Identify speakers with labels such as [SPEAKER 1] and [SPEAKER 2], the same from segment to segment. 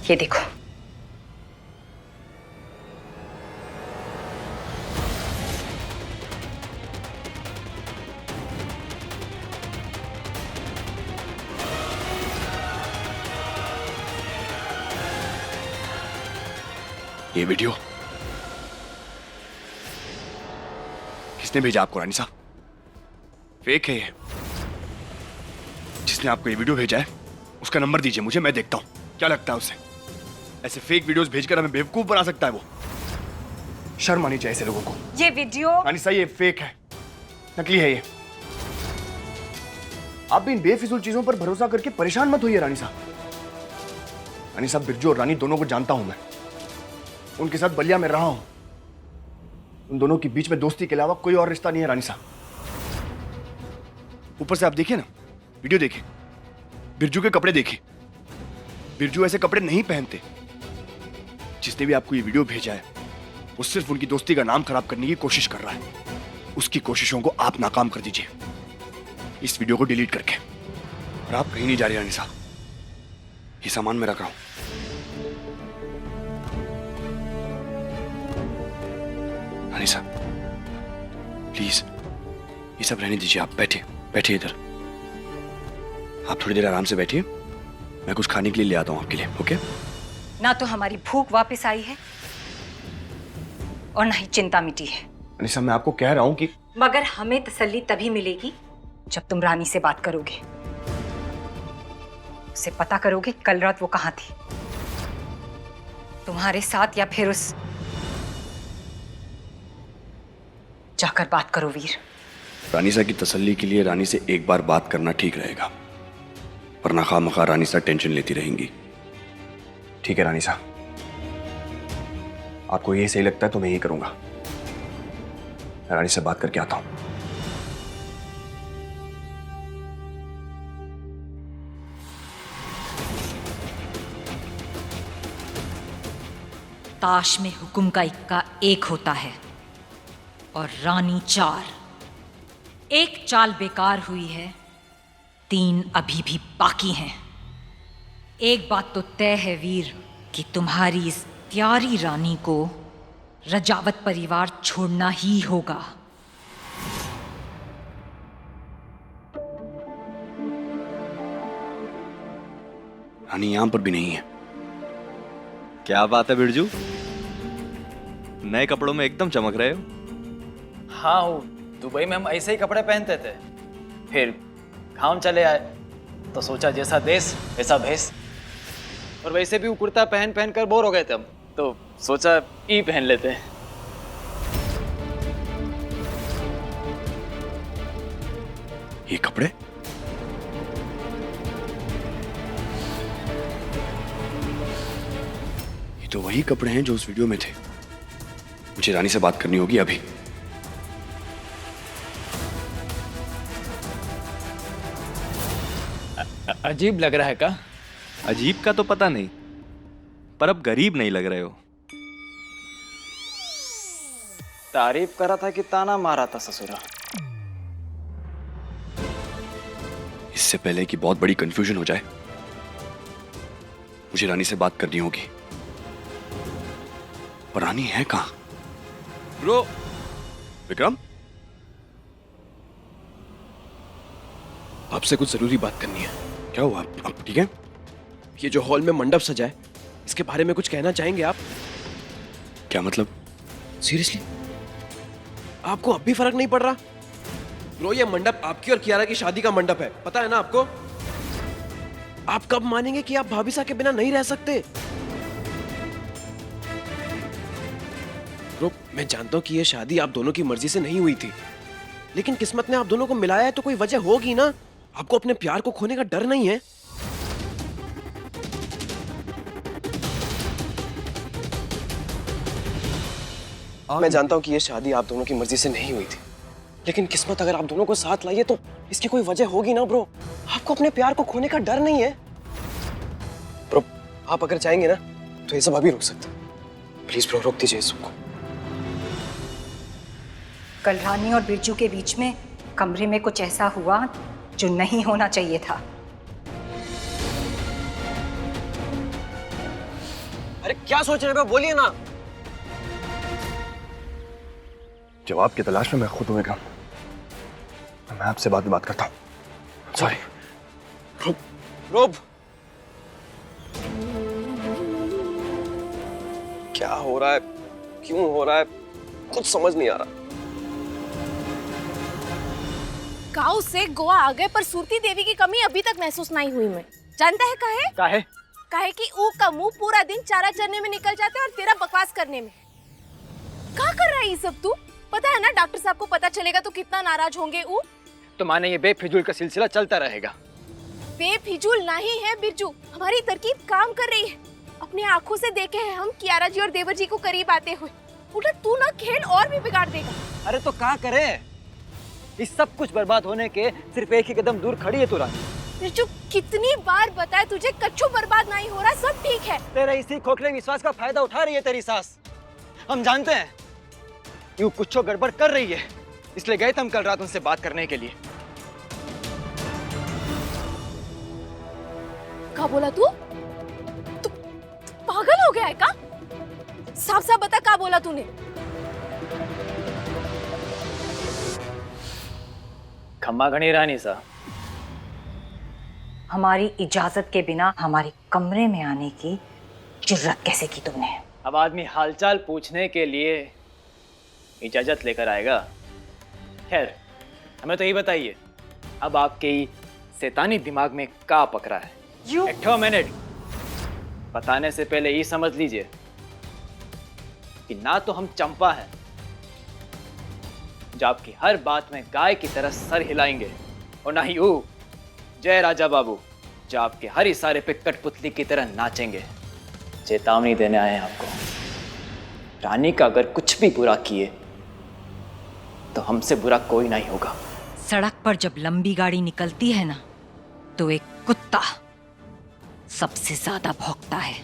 [SPEAKER 1] ये देखो।
[SPEAKER 2] ये वीडियो किसने भेजा आपको रानी साहब? फेक है ये। जिसने आपको ये वीडियो भेजा है उसका नंबर दीजिए मुझे, मैं देखता हूं क्या लगता है उसे। ऐसे फेक वीडियोस भेजकर हमें बेवकूफ बना सकता है वो। शर्म आनी चाहिए ऐसे लोगों को।
[SPEAKER 1] ये वीडियो
[SPEAKER 2] रानी साहब ये फेक है, नकली है ये। आप भी इन बेफिजूल चीजों पर भरोसा करके परेशान मत होइए रानी साहब। रानी साहब बिरजू और रानी दोनों को जानता हूं मैं, उनके साथ बलिया में रहा हूं। उन दोनों के बीच में दोस्ती के अलावा कोई और रिश्ता नहीं है रानी साहब। ऊपर से आप देखिए ना, वीडियो देखिए, बिरजू के कपड़े देखिए। बिरजू ऐसे कपड़े नहीं पहनते। जिसने भी आपको ये वीडियो भेजा है वो सिर्फ उनकी दोस्ती का नाम खराब करने की कोशिश कर रहा है। उसकी कोशिशों को आप नाकाम कर दीजिए इस वीडियो को डिलीट करके। और आप कहीं नहीं जा रही रानी साहब, ये सामान मैं रख रहा हूं। रानी साहब प्लीज ये सब रहने दीजिए, आप बैठिए बैठिए इधर। आप थोड़ी देर आराम से बैठिए, मैं कुछ खाने के लिए ले आता हूं आपके लिए। ओके?
[SPEAKER 1] ना तो हमारी भूख वापस आई है और ना ही चिंता मिटी है।
[SPEAKER 2] रानी साहब मैं आपको कह रहा हूं कि
[SPEAKER 1] मगर हमें तसल्ली तभी मिलेगी जब तुम रानी से बात करोगे, उसे पता करोगे कल रात वो कहां थी, तुम्हारे साथ या फिर उस। जाकर बात करो वीर।
[SPEAKER 2] रानी साहब की तसल्ली के लिए रानी से एक बार बात करना ठीक रहेगा, वरना खामखा रानी साहब टेंशन लेती रहेंगी। ठीक है रानी साहब, आपको ये सही लगता है तो मैं यही करूंगा। मैं रानी से बात करके आता हूं।
[SPEAKER 1] ताश में हुक्म का इक्का एक होता है और रानी 4। एक चाल बेकार हुई है, 3 अभी भी बाकी हैं। एक बात तो तय है वीर कि तुम्हारी इस प्यारी रानी को रजावत परिवार छोड़ना ही होगा।
[SPEAKER 2] रानी यहां पर भी नहीं है।
[SPEAKER 3] क्या बात है बिरजू, नए कपड़ों में एकदम चमक रहे हो।
[SPEAKER 4] हाँ हो, दुबई में हम ऐसे ही कपड़े पहनते थे, फिर गाँव चले आए तो सोचा जैसा देश वैसा भेष। और वैसे भी वो कुर्ता पहन पहन कर बोर हो गए थे हम, तो सोचा ये पहन लेते हैं।
[SPEAKER 2] ये कपड़े ये तो वही कपड़े हैं जो उस वीडियो में थे। मुझे रानी से बात करनी होगी अभी।
[SPEAKER 4] अजीब लग रहा है का?
[SPEAKER 3] अजीब का तो पता नहीं, पर अब गरीब नहीं लग रहे हो।
[SPEAKER 4] तारीफ करा था कि ताना मारा था ससुरा।
[SPEAKER 2] इससे पहले कि बहुत बड़ी कंफ्यूजन हो जाए मुझे रानी से बात करनी होगी। पर रानी है कहां?
[SPEAKER 3] ब्रो,
[SPEAKER 2] विक्रम,
[SPEAKER 5] आपसे कुछ जरूरी बात करनी है।
[SPEAKER 2] क्या हुआ? आप ठीक है?
[SPEAKER 5] ये जो हॉल में मंडप सजा है, इसके बारे में कुछ कहना चाहेंगे आप?
[SPEAKER 2] क्या मतलब?
[SPEAKER 5] सीरियसली आपको अब भी फर्क नहीं पड़ रहा? ब्रो ये मंडप आपकी और कियारा की शादी का मंडप है, पता है ना आपको? आप कब मानेंगे कि आप भाभी सा के बिना नहीं रह सकते? ब्रो मैं जानता हूं कि ये शादी आप दोनों की मर्जी से नहीं हुई थी, लेकिन किस्मत ने आप दोनों को मिलाया है तो कोई वजह होगी ना। आपको अपने प्यार को खोने का डर नहीं है? मैं जानता हूं कि ये शादी आप दोनों की मर्जी से नहीं हुई थी, लेकिन किस्मत अगर आप दोनों को साथ लाई है तो इसकी कोई वजह होगी ना ब्रो। आपको अपने प्यार को खोने का डर नहीं है? ब्रो आप अगर चाहेंगे ना तो ये सब अभी रुक सकते। प्लीज ब्रो रोक दीजिए इस सबको।
[SPEAKER 1] कल रानी और बिरजू के बीच में कमरे में कुछ ऐसा हुआ जो नहीं होना चाहिए था।
[SPEAKER 5] अरे क्या सोच रहे हो, बोलिए ना।
[SPEAKER 2] जवाब की तलाश में मैं खुद हूँ काम। मैं आपसे बाद में बात करता हूँ। सॉरी।
[SPEAKER 5] रोब, क्या हो रहा है, क्यों हो रहा है, कुछ समझ नहीं आ रहा।
[SPEAKER 6] गांव से गोवा आ गए पर सुरती देवी की कमी अभी तक महसूस नहीं हुई। मैं जानता है काहे?
[SPEAKER 4] काहे?
[SPEAKER 6] काहे कि ऊ का मुंह पूरा दिन चारा चरने में निकल जाता है और तेरा बकवास करने में। क्या कर रहा है ये सब तू? पता है ना डॉक्टर साहब को पता चलेगा तो कितना नाराज होंगे ऊ।
[SPEAKER 4] तो माने ये बेफिजूल का सिलसिला चलता रहेगा।
[SPEAKER 6] बेफिजूल नहीं है बिरजू, हमारी तरकीब काम कर रही है। अपने आंखों से देखे हैं हम कियारा जी और देवर जी को करीब आते हुए। उल्टा तू ना खेल और भी बिगाड़ देगा।
[SPEAKER 4] अरे तो क्या करे, इस सब कुछ बर्बाद होने के सिर्फ एक ही कदम दूर खड़ी है तू रानी।
[SPEAKER 6] बिरजू कितनी बार बताया तुझे, कच्चू बर्बाद नहीं हो रहा, सब ठीक है।
[SPEAKER 4] तेरे इसी खोखले विश्वास का फायदा उठा रही है तेरी सास। हम जानते हैं यूं कुछ गड़बड़ कर रही है, इसलिए गए थे हम कल रात उनसे बात करने के लिए।
[SPEAKER 6] क्या बोला तू? तू पागल हो गया है का? साफ साफ बता क्या बोला तूने?
[SPEAKER 4] खम्मा घनी रानी सा,
[SPEAKER 1] हमारी इजाजत के बिना हमारे कमरे में आने की जुर्रत कैसे की तुमने?
[SPEAKER 4] अब आदमी हालचाल पूछने के लिए इजाजत लेकर आएगा। खैर हमें तो ये बताइए, अब आपके शैतानी दिमाग में क्या पकड़ा है? एक मिनट बताने से पहले ये समझ लीजिए कि ना तो हम चंपा हैं जो आपकी हर बात में गाय की तरह सर हिलाएंगे, और ना ही वो जय राजा बाबू जो आपके हर इशारे पे कठपुतली की तरह नाचेंगे। चेतावनी देने आए हैं आपको, रानी का अगर कुछ भी बुरा किए तो हमसे बुरा कोई नहीं होगा।
[SPEAKER 1] सड़क पर जब लंबी गाड़ी निकलती है ना, तो एक कुत्ता सबसे ज्यादा भौंकता है,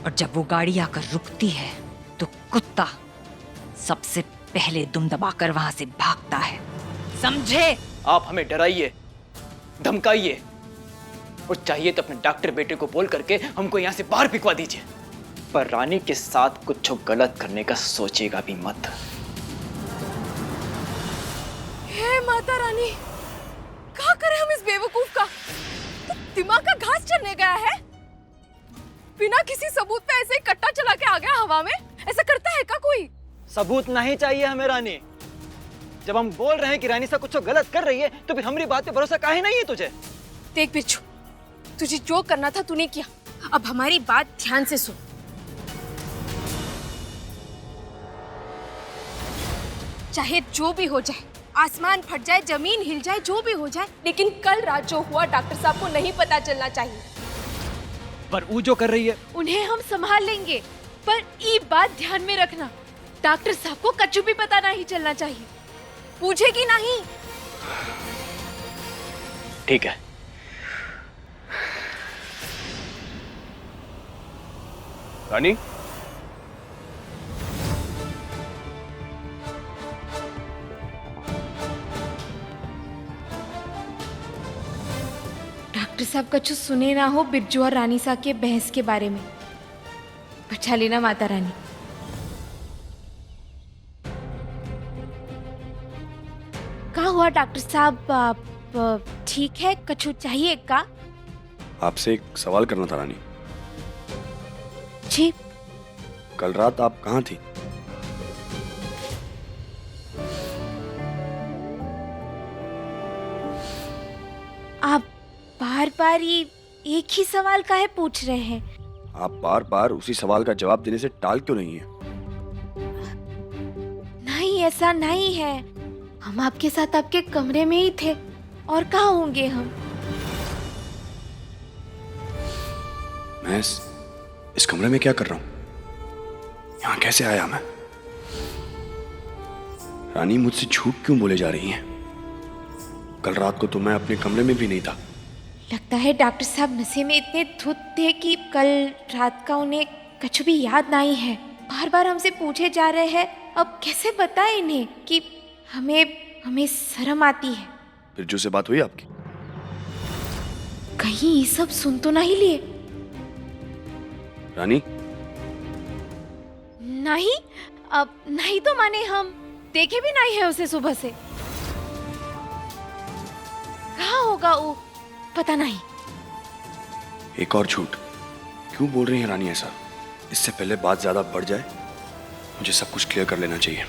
[SPEAKER 1] और जब वो गाड़ी आकर रुकती है तो कुत्ता सबसे पहले दुम दबाकर वहां से भागता है। समझे?
[SPEAKER 4] आप हमें डराइए, धमकाइए, और चाहिए तो अपने डॉक्टर बेटे को बोल करके हमको यहाँ से बाहर फिकवा दीजिए, पर रानी के साथ कुछ गलत करने का सोचेगा भी मत।
[SPEAKER 6] हे माता रानी, क्या करें हम इस बेवकूफ का? तो दिमाग का घास चढ़ने गया है। बिना किसी सबूत पे ऐसे ही कट्टा चला के आ गया हवा में। ऐसा करता है क्या कोई?
[SPEAKER 4] सबूत नहीं चाहिए हमें रानी। जब हम बोल रहे हैं कि रानी सा कुछ गलत कर रही है तो फिर हमारी बात पे भरोसा काहे नहीं है तुझे?
[SPEAKER 6] देख बिच्छू, तुझे जो करना था तूने किया, अब हमारी बात ध्यान से सुन। चाहे जो भी हो जाए, आसमान फट जाए, जमीन हिल जाए, जो भी हो जाए, लेकिन कल रात जो हुआ डॉक्टर साहब को नहीं पता चलना चाहिए।
[SPEAKER 4] पर वो जो कर रही है
[SPEAKER 6] उन्हें हम संभाल लेंगे, पर ये बात ध्यान में रखना, डॉक्टर साहब को कच्चू भी पता नहीं चलना चाहिए। पूछेगी नहीं?
[SPEAKER 4] ठीक है।
[SPEAKER 2] रानी,
[SPEAKER 6] डॉक्टर साहब कच्चू सुने ना हो बिरजू और रानी सा के बहस के बारे में। बचा लेना माता रानी। क्या हुआ डॉक्टर साहब, आप ठीक है? कच्चू चाहिए का?
[SPEAKER 2] आपसे एक सवाल करना था रानी।
[SPEAKER 6] जी।
[SPEAKER 2] कल रात आप कहाँ थी?
[SPEAKER 6] आप बार बार ये एक ही सवाल काहे पूछ रहे हैं?
[SPEAKER 2] आप बार बार उसी सवाल का जवाब देने से टाल क्यों रही हैं?
[SPEAKER 6] नहीं, ऐसा नहीं है। हम आपके साथ आपके कमरे में ही थे, और कहाँ होंगे हम?
[SPEAKER 2] मैं इस कमरे में क्या कर रहा हूँ? यहाँ कैसे आया मैं? रानी मुझसे झूठ क्यों बोले जा रही हैं? कल रात को तो मैं अपने कमरे में भी नहीं था।
[SPEAKER 6] लगता है डॉक्टर साहब नशे में इतने धुत थे कि कल रात का उन्हें कुछ भी याद नहीं है। बार बार हमसे पूछे जा रहे हैं, अब कैसे बताएं इन्हें कि हमें शर्म आती है।
[SPEAKER 2] बिरजू से बात हुई आपकी?
[SPEAKER 6] कहीं ये सब सुन तो नहीं लिए?
[SPEAKER 2] रानी,
[SPEAKER 6] नहीं, अब नहीं तो माने हम देखे भी नहीं है उसे सुबह से। कहाँ होगा वो, पता नहीं।
[SPEAKER 2] एक और झूठ क्यों बोल रही हैं रानी ऐसा? इससे पहले बात ज्यादा बढ़ जाए, मुझे सब कुछ क्लियर कर लेना चाहिए।